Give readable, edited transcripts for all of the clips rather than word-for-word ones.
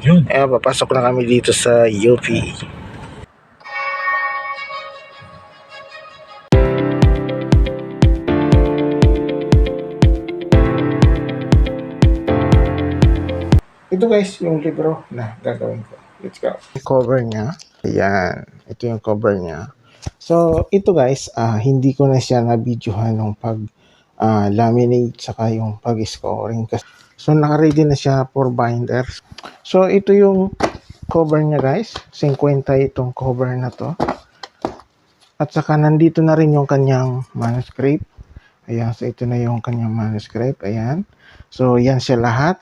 Ayan, papasok na kami dito sa UP. Ito guys, yung libro na gagawin ko. Let's go. Yung cover niya. Ayan. Ito yung cover niya. So, ito guys, hindi ko na siya na-videohan ng laminate saka yung pag-scoring. So, naka-ready na siya for binder. So, ito yung cover niya guys. 50 itong cover na to. At saka nandito na rin yung kanyang manuscript. Ayan, so ito na yung kanyang manuscript. Ayan. So, yan siya lahat.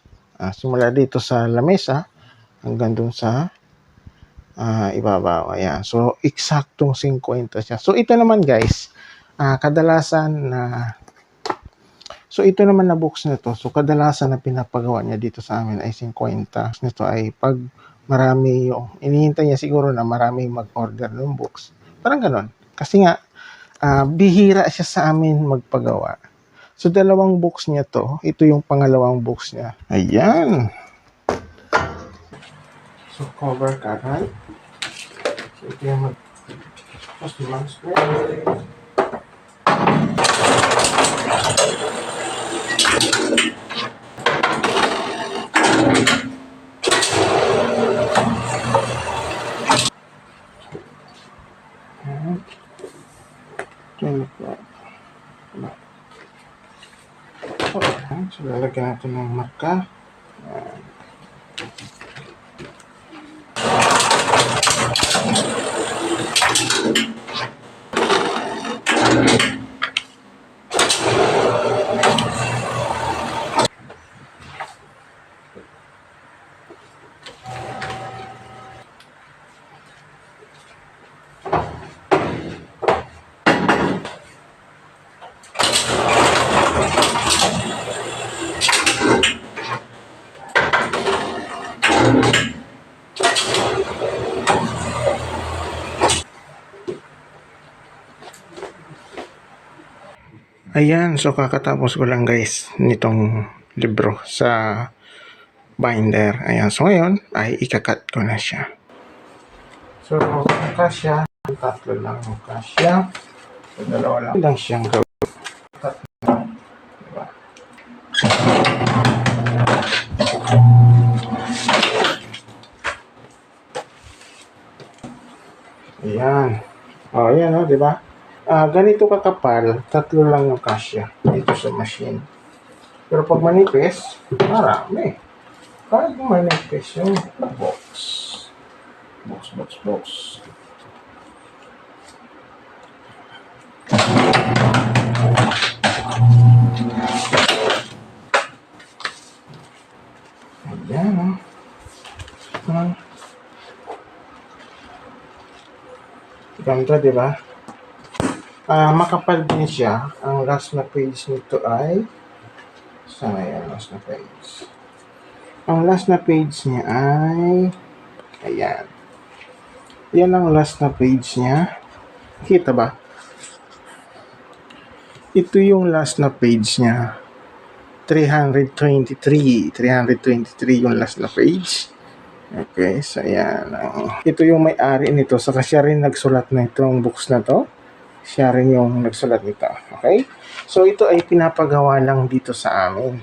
Simula dito sa lamesa hanggang dun sa ibabaw. Ayan. So, eksaktong 50 siya. So, ito naman guys, kadalasan na ito naman na books na to. So, kadalasan na pinapagawa niya dito sa amin ay 50. Nito ay pag marami yung, inihintay niya siguro na maraming mag-order ng books. Parang ganon. Kasi nga, bihira siya sa amin magpagawa. So, dalawang books niya to. Ito yung pangalawang books niya. Ayan. So, cover kagad. So, ito yung tapos manuscript. So, lalagyan natin ng marka. Ayan, so kakatapos ko lang guys nitong libro sa binder. Ayan, so ngayon ay ikakat ko na siya. So, kasya, tatlo lang yung kasya. So, dalawa lang siyang gawin. Diba? Ayan. O, ayan o, diba? Ganito kakapal, tatlo lang yung kasya dito sa machine. Pero pag manipis, marami. Kahit manipis yung box. Box. Ayan o. Ganda, diba? Makapal din siya. Ang last na page nito ay sana yan, last na page. Ang last na page niya ay ayan. Yan ang last na page niya. Kita ba? Ito yung last na page niya. 323 yung last na page. Okay, so ayan. Ito yung may-ari nito. Saka siya rin nagsulat na itong books na to. Siya rin yung nagsulat nito. Okay? So, ito ay pinapagawa lang dito sa amin.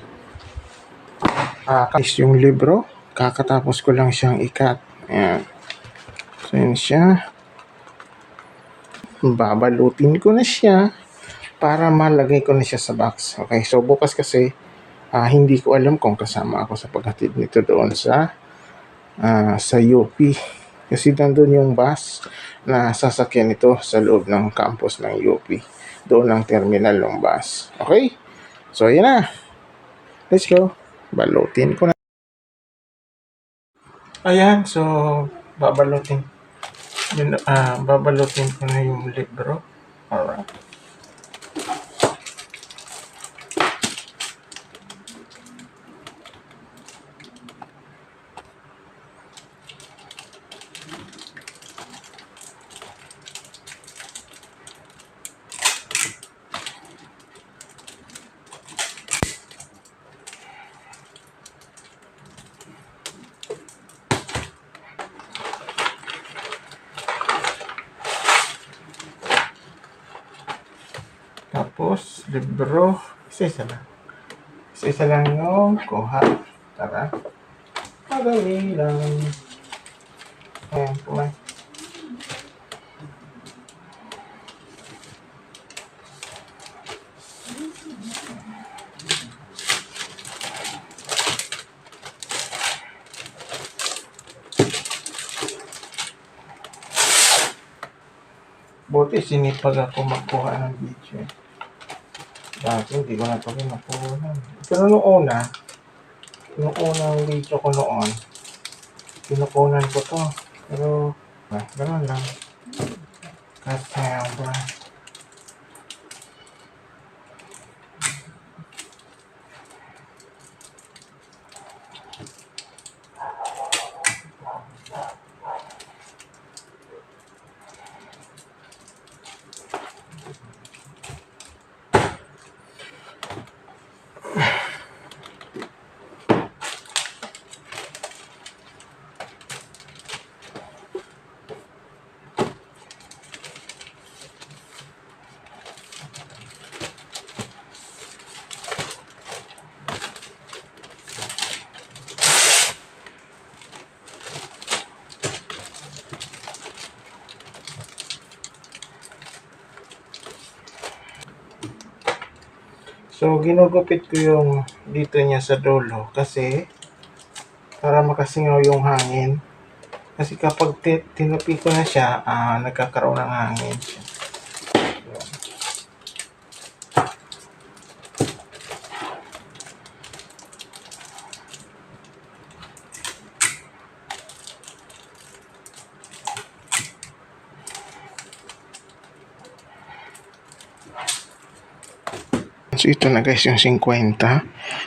Guys, yung libro, kakatapos ko lang siyang ikat. Ayan. So, yun siya. Babalutin ko na siya para malagay ko na siya sa box. Okay? So, bukas kasi, hindi ko alam kung kasama ako sa paghatid nito doon sa UP. Kasi nandun yung bus na sasakyan ito sa loob ng campus ng UP. Doon ang terminal ng bus. Okay? So, ayan na. Let's go. Balutin ko na. Ayan. So, babalutin ko na yung libro. Alright. Tapos, libro. Isa-isa lang. Isa-isa lang yung kuha. Tara. Madali lang. Ayan, kumain. Buti sinipag ako magkuha ng video. Dati hindi ko na ito kinukuha. Pero nung unang video ko noon, kinukunan ko to. Pero, gano'n lang. Kasama. So, ginugupit ko yung dito niya sa dulo kasi para makasingaw yung hangin. Kasi kapag tinupi ko na siya, nagkakaroon ng hangin siya. So, ito na guys yung 50.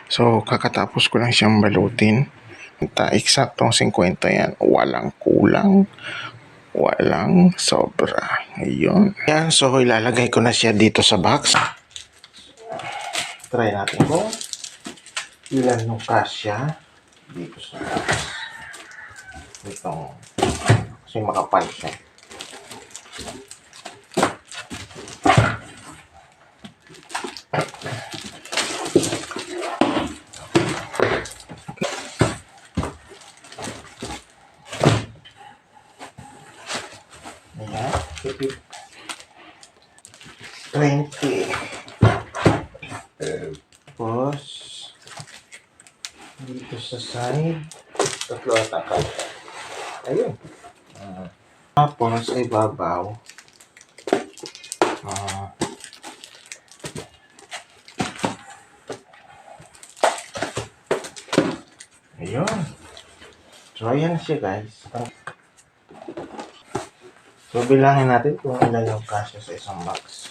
So, kakatapos ko lang siyang balutin. Eksaktong 50 yan. Walang kulang. Walang sobra. Ayun. Yan. So, ilalagay ko na siya dito sa box. Try natin kung ilan yung kasya dito sa box. Itong kasi makapal siya. Ayan. 20. Tapos, dito sa side, tatlo at akal. Ayun. Tapos, ay babaw. Ayun. So, ayan siya guys. So, bilangin natin kung ilan yung kasya sa isang box.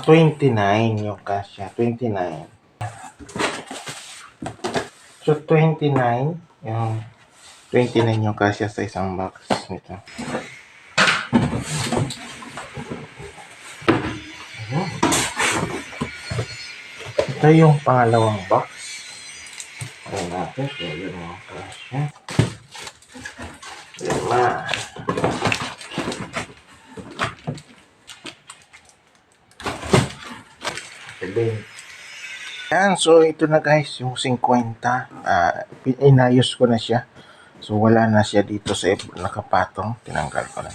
29 yung kasya. 29. So, 29 yung kasya sa isang box nito. Ito yung pangalawang box. Ayan natin. So, yun yung kasya. 5. Yan, so ito na guys, yung 50. Inayos ko na siya. So wala na siya dito sa nakapatong. Tinanggal ko na.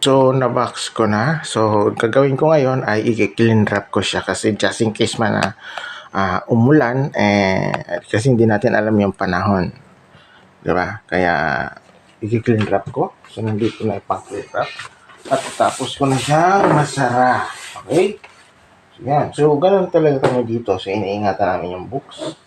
So na-box ko na. So gagawin ko ngayon ay i-clean wrap ko siya kasi just in case man na umulan, kasi hindi natin alam yung panahon. Diba? Kaya i-clean wrap ko. So nandito na ipang-clean wrap. At tapos ko na siya masara. Okay? Yan. So, ganun talaga kami dito. So, iniingatan namin yung books.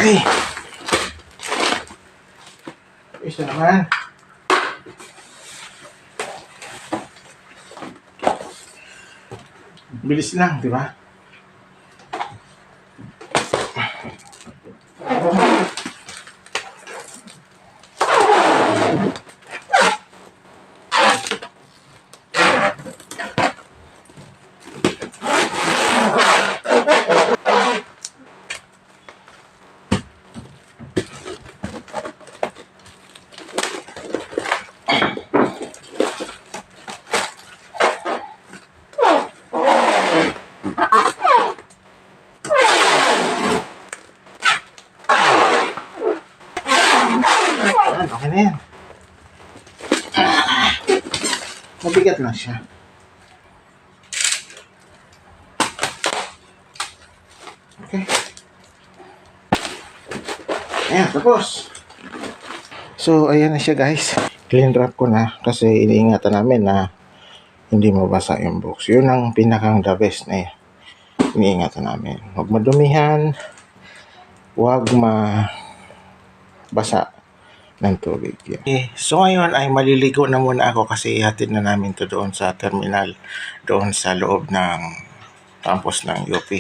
Okay. Isa naman. Bilis lang, di ba? Okay na yan. Mabigat na siya. Okay. Ayan, tapos. So, ayan na siya guys. Clean wrap ko na kasi iniingatan namin na hindi mabasa yung box. Yun ang pinakang the best na iniingatan namin. Huwag madumihan. Huwag mabasa ng tubig. Yeah. Okay. So ngayon ay maliligo na muna ako kasi ihatid na namin to doon sa terminal. Doon sa loob ng campus ng UP.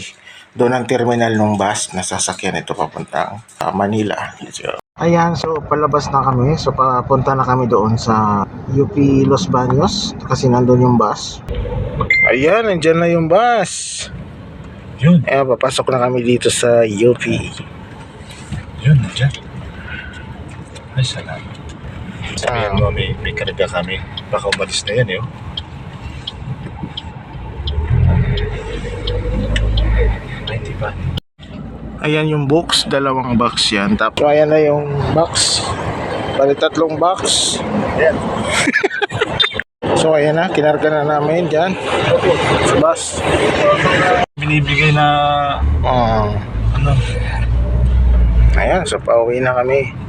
Doon ang terminal ng bus na sasakyan ito papuntang Manila. Let's go. Ayan, so palabas na kami. So papunta na kami doon sa UP Los Baños kasi nandun yung bus. Ayan, nandyan na yung bus. Yun. Ayan, papasok na kami dito sa UP. Yun, nandyan. Ay, salamat. Sabihan mo, may karga kami. Baka umalis na yan, eh. Ay, di ba? Ayan yung box, dalawang box yan. Tapos ayan na yung box. Bali 3 box. Ayan. So ayan na, kinarga na namin dyan sa bus. Binibigay na, ano, Ayan, so pauwi na kami.